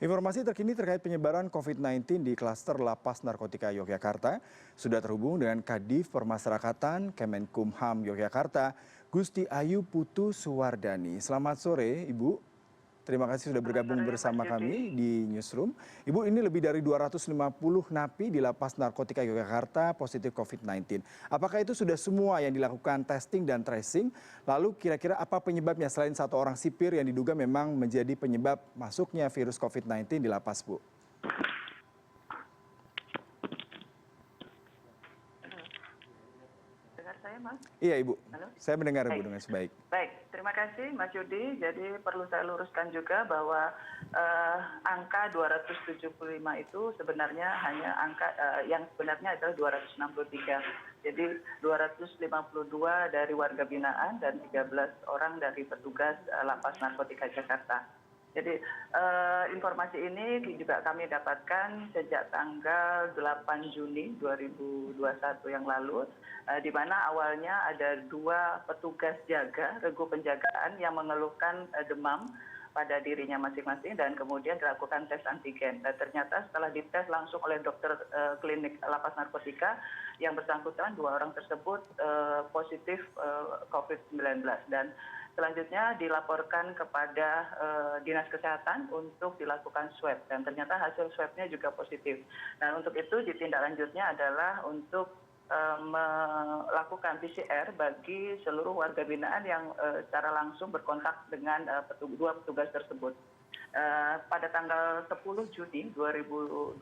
Informasi terkini terkait penyebaran COVID-19 di klaster Lapas Narkotika Yogyakarta sudah terhubung dengan Kadif Permasyarakatan Kemenkumham Yogyakarta, Gusti Ayu Putu Suwardani. Selamat sore, Ibu. Terima kasih sudah Selamat bergabung sore, Mas bersama Yudi. kami di Newsroom. Ibu, ini lebih dari 250 napi di Lapas Narkotika Yogyakarta positif COVID-19. Apakah itu sudah semua yang dilakukan testing dan tracing? Lalu kira-kira apa penyebabnya selain satu orang sipir yang diduga memang menjadi penyebab masuknya virus COVID-19 di lapas, Bu? Dengar saya, Mas? Iya, Ibu. Halo? Saya mendengar Ibu Baik. dengan sebaik. Baik, terima kasih Mas Yudi. Jadi perlu saya luruskan juga bahwa angka 275 itu sebenarnya hanya angka yang sebenarnya adalah 263. Jadi 252 dari warga binaan dan 13 orang dari petugas Lapas Narkotika Jakarta. Jadi informasi ini juga kami dapatkan sejak tanggal 8 Juni 2021 yang lalu, di mana awalnya ada 2 petugas jaga, regu penjagaan yang mengeluhkan demam pada dirinya masing-masing dan kemudian dilakukan tes antigen. Dan ternyata setelah dites langsung oleh dokter klinik Lapas Narkotika, yang bersangkutan 2 orang tersebut positif COVID-19 dan selanjutnya dilaporkan kepada Dinas Kesehatan untuk dilakukan swab dan ternyata hasil swabnya juga positif. Nah, untuk itu ditindaklanjutnya adalah untuk melakukan PCR bagi seluruh warga binaan yang secara langsung berkontak dengan 2 petugas tersebut. Pada tanggal 10 Juni 2021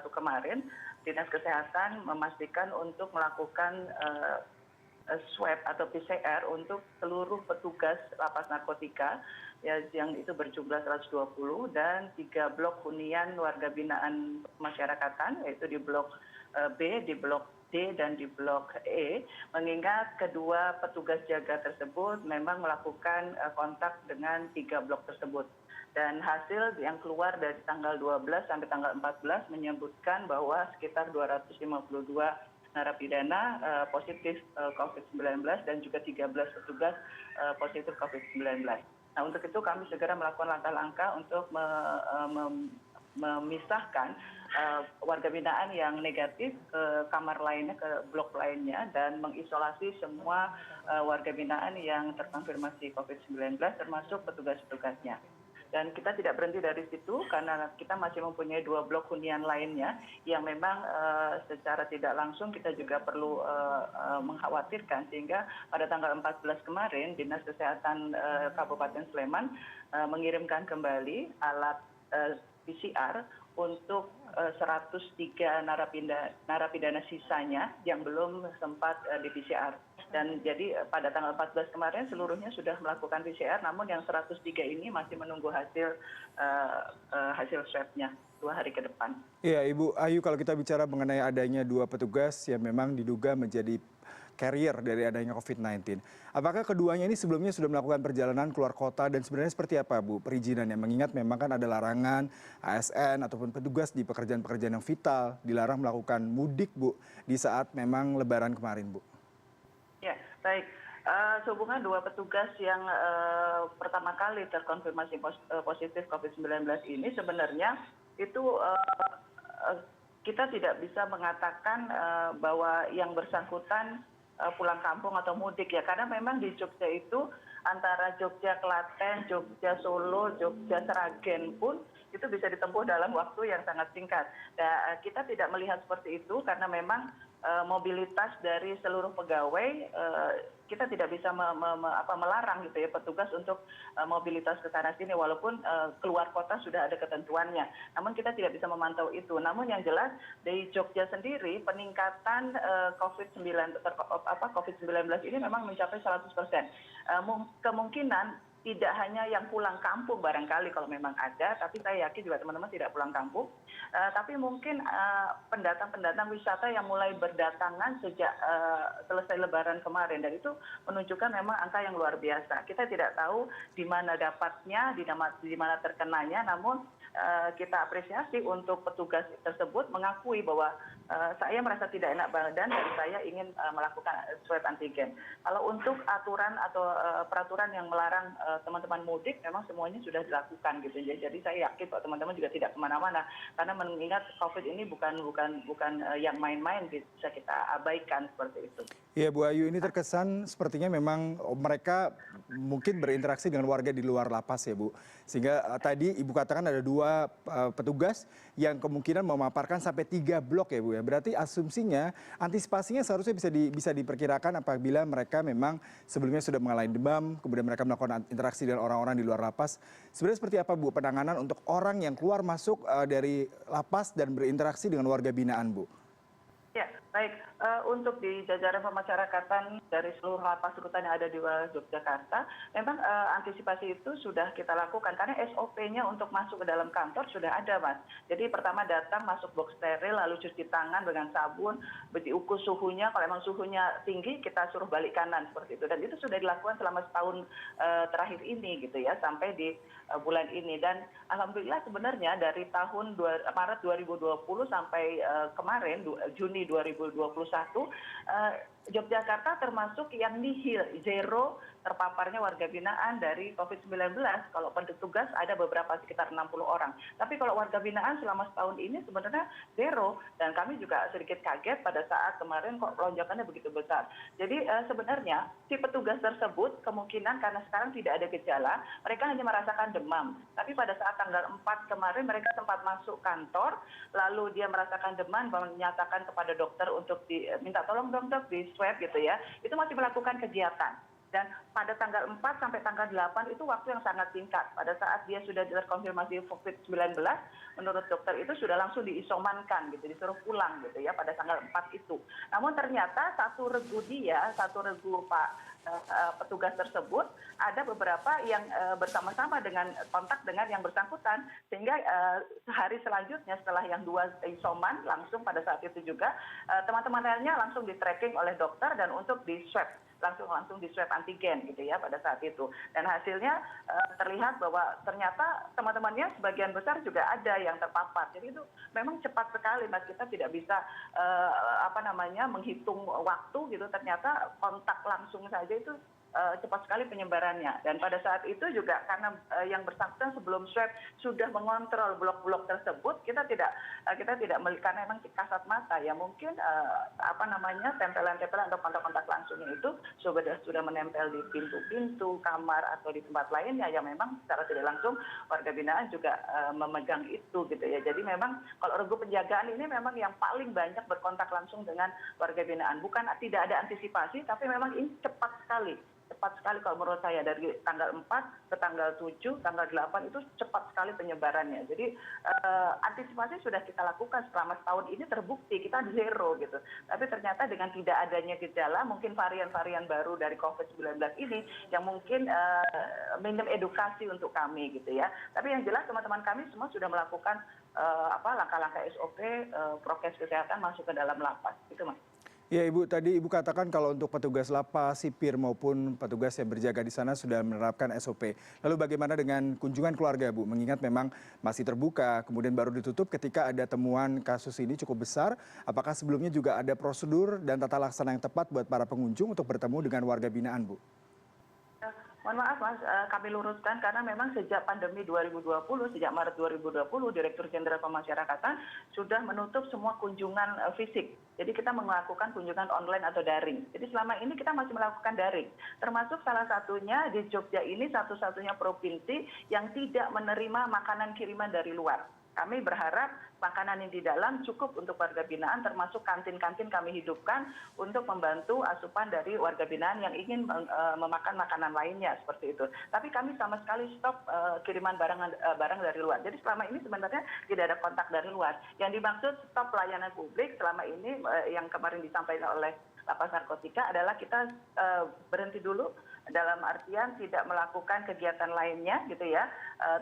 kemarin, Dinas Kesehatan memastikan untuk melakukan swab atau PCR untuk seluruh petugas lapas narkotika yang itu berjumlah 120 dan 3 blok hunian warga binaan masyarakatan, yaitu di blok B, di blok D dan di blok E, mengingat kedua petugas jaga tersebut memang melakukan kontak dengan 3 blok tersebut. Dan hasil yang keluar dari tanggal 12 sampai tanggal 14 menyebutkan bahwa sekitar 252 narapidana positif COVID-19 dan juga 13 petugas positif COVID-19. Nah, untuk itu kami segera melakukan langkah-langkah untuk memisahkan warga binaan yang negatif ke kamar lainnya, ke blok lainnya, dan mengisolasi semua warga binaan yang terkonfirmasi COVID-19 termasuk petugas-petugasnya. Dan kita tidak berhenti dari situ karena kita masih mempunyai 2 blok hunian lainnya yang memang secara tidak langsung kita juga perlu mengkhawatirkan, sehingga pada tanggal 14 kemarin Dinas Kesehatan Kabupaten Sleman mengirimkan kembali alat PCR untuk 103 narapidana sisanya yang belum sempat di PCR. Dan jadi pada tanggal 14 kemarin seluruhnya sudah melakukan PCR, namun yang 103 ini masih menunggu hasil swabnya 2 hari ke depan. Iya, Ibu Ayu, kalau kita bicara mengenai adanya 2 petugas yang memang diduga menjadi carrier dari adanya COVID-19. Apakah keduanya ini sebelumnya sudah melakukan perjalanan keluar kota dan sebenarnya seperti apa, Bu, perizinannya? Mengingat memang kan ada larangan ASN ataupun petugas di pekerjaan-pekerjaan yang vital dilarang melakukan mudik, Bu, di saat memang Lebaran kemarin, Bu. Ya, baik. Sehubungan 2 petugas yang pertama kali terkonfirmasi positif COVID-19 ini sebenarnya itu kita tidak bisa mengatakan bahwa yang bersangkutan pulang kampung atau mudik ya, karena memang di Jogja itu antara Jogja Klaten, Jogja Solo, Jogja Sragen pun itu bisa ditempuh dalam waktu yang sangat singkat. Nah, kita tidak melihat seperti itu karena memang mobilitas dari seluruh pegawai, kita tidak bisa melarang gitu ya petugas untuk mobilitas ke sana sini walaupun keluar kota sudah ada ketentuannya. Namun kita tidak bisa memantau itu. Namun yang jelas di Jogja sendiri peningkatan COVID-19 ini memang mencapai 100%. Kemungkinan tidak hanya yang pulang kampung barangkali kalau memang ada, tapi saya yakin juga teman-teman tidak pulang kampung. Tapi mungkin pendatang-pendatang wisata yang mulai berdatangan sejak selesai Lebaran kemarin, dan itu menunjukkan memang angka yang luar biasa. Kita tidak tahu di mana dapatnya, di mana terkenanya, namun kita apresiasi untuk petugas tersebut mengakui bahwa saya merasa tidak enak badan dan saya ingin melakukan swab antigen. Kalau untuk aturan atau peraturan yang melarang teman-teman mudik memang semuanya sudah dilakukan gitu ya. Jadi saya yakin Pak teman-teman juga tidak kemana-mana karena mengingat COVID ini bukan yang main-main bisa kita abaikan seperti itu. Iya Bu Ayu, ini terkesan sepertinya memang mereka mungkin berinteraksi dengan warga di luar lapas ya Bu. Sehingga tadi Ibu katakan ada dua petugas yang kemungkinan memaparkan sampai 3 blok ya Bu ya. Berarti asumsinya antisipasinya seharusnya bisa diperkirakan apabila mereka memang sebelumnya sudah mengalami demam, kemudian mereka melakukan interaksi dengan orang-orang di luar lapas. Sebenarnya seperti apa Bu penanganan untuk orang yang keluar masuk dari lapas dan berinteraksi dengan warga binaan Bu? Ya, baik. Untuk di jajaran pemasyarakatan dari seluruh lapas rutan yang ada di wilayah Yogyakarta, memang antisipasi itu sudah kita lakukan karena SOP-nya untuk masuk ke dalam kantor sudah ada, Mas. Jadi pertama datang masuk box steril, lalu cuci tangan dengan sabun, diukur suhunya. Kalau memang suhunya tinggi, kita suruh balik kanan seperti itu. Dan itu sudah dilakukan selama setahun terakhir ini, gitu ya, sampai di bulan ini. Dan alhamdulillah sebenarnya dari tahun Maret 2020 sampai kemarin Juni 2021 Yogyakarta termasuk yang nihil, zero terpaparnya warga binaan dari COVID-19. Kalau petugas ada beberapa sekitar 60 orang. Tapi kalau warga binaan selama setahun ini sebenarnya zero. Dan kami juga sedikit kaget pada saat kemarin kok lonjakannya begitu besar. Jadi sebenarnya si petugas tersebut kemungkinan karena sekarang tidak ada gejala, mereka hanya merasakan demam. Tapi pada saat tanggal 4 kemarin mereka sempat masuk kantor, lalu dia merasakan demam, menyatakan kepada dokter untuk minta tolong dong dok di swab gitu ya. Itu masih melakukan kegiatan. Dan pada tanggal 4 sampai tanggal 8 itu waktu yang sangat singkat. Pada saat dia sudah terkonfirmasi COVID-19, menurut dokter itu sudah langsung diisomankan gitu, disuruh pulang gitu ya pada tanggal 4 itu. Namun ternyata satu regu Pak petugas tersebut ada beberapa yang bersama-sama dengan kontak dengan yang bersangkutan sehingga sehari selanjutnya setelah yang 2 isoman langsung pada saat itu juga teman-teman lainnya langsung di tracking oleh dokter dan untuk di swab langsung di swab antigen gitu ya pada saat itu. Dan hasilnya terlihat bahwa ternyata teman-temannya sebagian besar juga ada yang terpapar. Jadi itu memang cepat sekali Mas, kita tidak bisa menghitung waktu gitu. Ternyata kontak langsung saja itu cepat sekali penyebarannya. Dan pada saat itu juga karena yang bersangkutan sebelum swab sudah mengontrol blok-blok tersebut, kita tidak karena memang kasat mata ya mungkin tempelan-tempelan atau kontak-kontak langsungnya itu sudah menempel di pintu-pintu kamar atau di tempat lainnya yang memang secara tidak langsung warga binaan juga memegang itu gitu ya. Jadi memang kalau regu penjagaan ini memang yang paling banyak berkontak langsung dengan warga binaan. Bukan tidak ada antisipasi tapi memang ini cepat sekali kalau menurut saya dari tanggal 4 ke tanggal 7, tanggal 8 itu cepat sekali penyebarannya. Jadi antisipasi sudah kita lakukan selama setahun ini terbukti kita zero gitu. Tapi ternyata dengan tidak adanya gejala mungkin varian-varian baru dari COVID-19 ini yang mungkin minim edukasi untuk kami gitu ya. Tapi yang jelas teman-teman kami semua sudah melakukan langkah-langkah SOP prokes kesehatan masuk ke dalam lapas. Itu Mas. Ya Ibu, tadi Ibu katakan kalau untuk petugas lapas, sipir maupun petugas yang berjaga di sana sudah menerapkan SOP. Lalu bagaimana dengan kunjungan keluarga Bu? Mengingat memang masih terbuka, kemudian baru ditutup ketika ada temuan kasus ini cukup besar. Apakah sebelumnya juga ada prosedur dan tata laksana yang tepat buat para pengunjung untuk bertemu dengan warga binaan Bu? Mohon maaf Mas, kami luruskan karena memang sejak pandemi 2020, sejak Maret 2020, Direktur Jenderal Pemasyarakatan sudah menutup semua kunjungan fisik. Jadi kita melakukan kunjungan online atau daring. Jadi selama ini kita masih melakukan daring. Termasuk salah satunya di Jogja ini satu-satunya provinsi yang tidak menerima makanan kiriman dari luar. Kami berharap makanan yang di dalam cukup untuk warga binaan termasuk kantin-kantin kami hidupkan untuk membantu asupan dari warga binaan yang ingin memakan makanan lainnya seperti itu. Tapi kami sama sekali stop kiriman barang dari luar. Jadi selama ini sebenarnya tidak ada kontak dari luar. Yang dimaksud stop pelayanan publik selama ini yang kemarin disampaikan oleh Lapas Narkotika adalah kita berhenti dulu dalam artian tidak melakukan kegiatan lainnya gitu ya,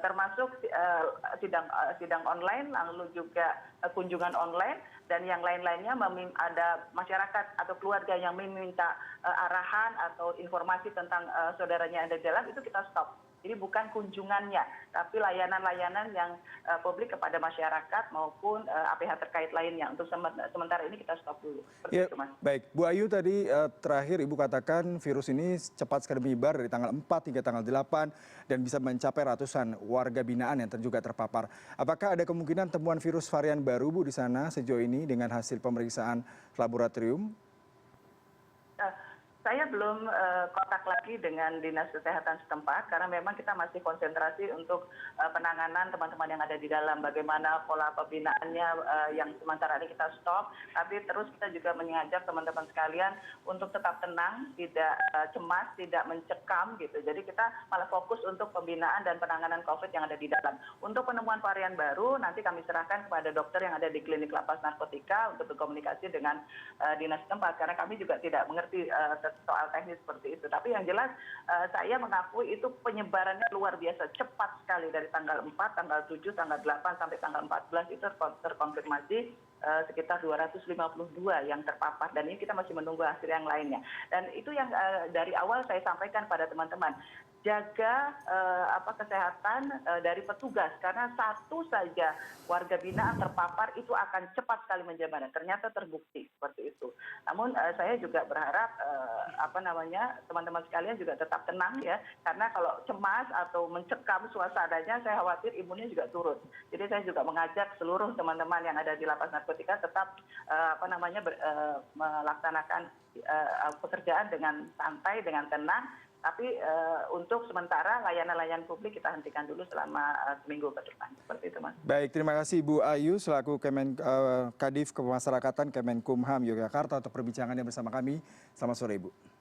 termasuk sidang online lalu juga kunjungan online dan yang lain-lainnya ada masyarakat atau keluarga yang meminta arahan atau informasi tentang saudaranya yang ada di dalam itu kita stop. Jadi bukan kunjungannya, tapi layanan-layanan yang publik kepada masyarakat maupun APH terkait lainnya. Untuk sementara ini kita stop dulu. Ya, baik, Bu Ayu tadi terakhir Ibu katakan virus ini cepat sekali menyebar dari tanggal 4 hingga tanggal 8 dan bisa mencapai ratusan warga binaan yang juga terpapar. Apakah ada kemungkinan temuan virus varian baru Bu di sana sejauh ini dengan hasil pemeriksaan laboratorium? Saya belum kontak lagi dengan Dinas Kesehatan setempat karena memang kita masih konsentrasi untuk penanganan teman-teman yang ada di dalam. Bagaimana pola pembinaannya yang sementara ini kita stop, tapi terus kita juga mengajak teman-teman sekalian untuk tetap tenang, tidak cemas, tidak mencekam gitu. Jadi kita malah fokus untuk pembinaan dan penanganan COVID yang ada di dalam. Untuk penemuan varian baru nanti kami serahkan kepada dokter yang ada di klinik lapas narkotika untuk berkomunikasi dengan dinas setempat karena kami juga tidak mengerti soal teknis seperti itu. Tapi yang jelas saya mengakui itu penyebarannya luar biasa cepat sekali dari tanggal 4, tanggal 7, tanggal 8 sampai tanggal 14 itu terkonfirmasi sekitar 252 yang terpapar dan ini kita masih menunggu hasil yang lainnya. Dan itu yang dari awal saya sampaikan pada teman-teman, jaga kesehatan dari petugas karena satu saja warga binaan terpapar itu akan cepat sekali menyebar. Ternyata terbukti seperti itu. Namun saya juga berharap teman-teman sekalian juga tetap tenang ya karena kalau cemas atau mencekam suasananya saya khawatir imunnya juga turun. Jadi saya juga mengajak seluruh teman-teman yang ada di lapas narkotika tetap melaksanakan pekerjaan dengan santai, dengan tenang. Tapi untuk sementara layanan-layanan publik kita hentikan dulu selama seminggu ke depan. Seperti itu, Mas. Baik, terima kasih Bu Ayu selaku Kadif Kemasyarakatan Kemenkumham Yogyakarta untuk perbincangannya bersama kami. Selamat sore, Ibu.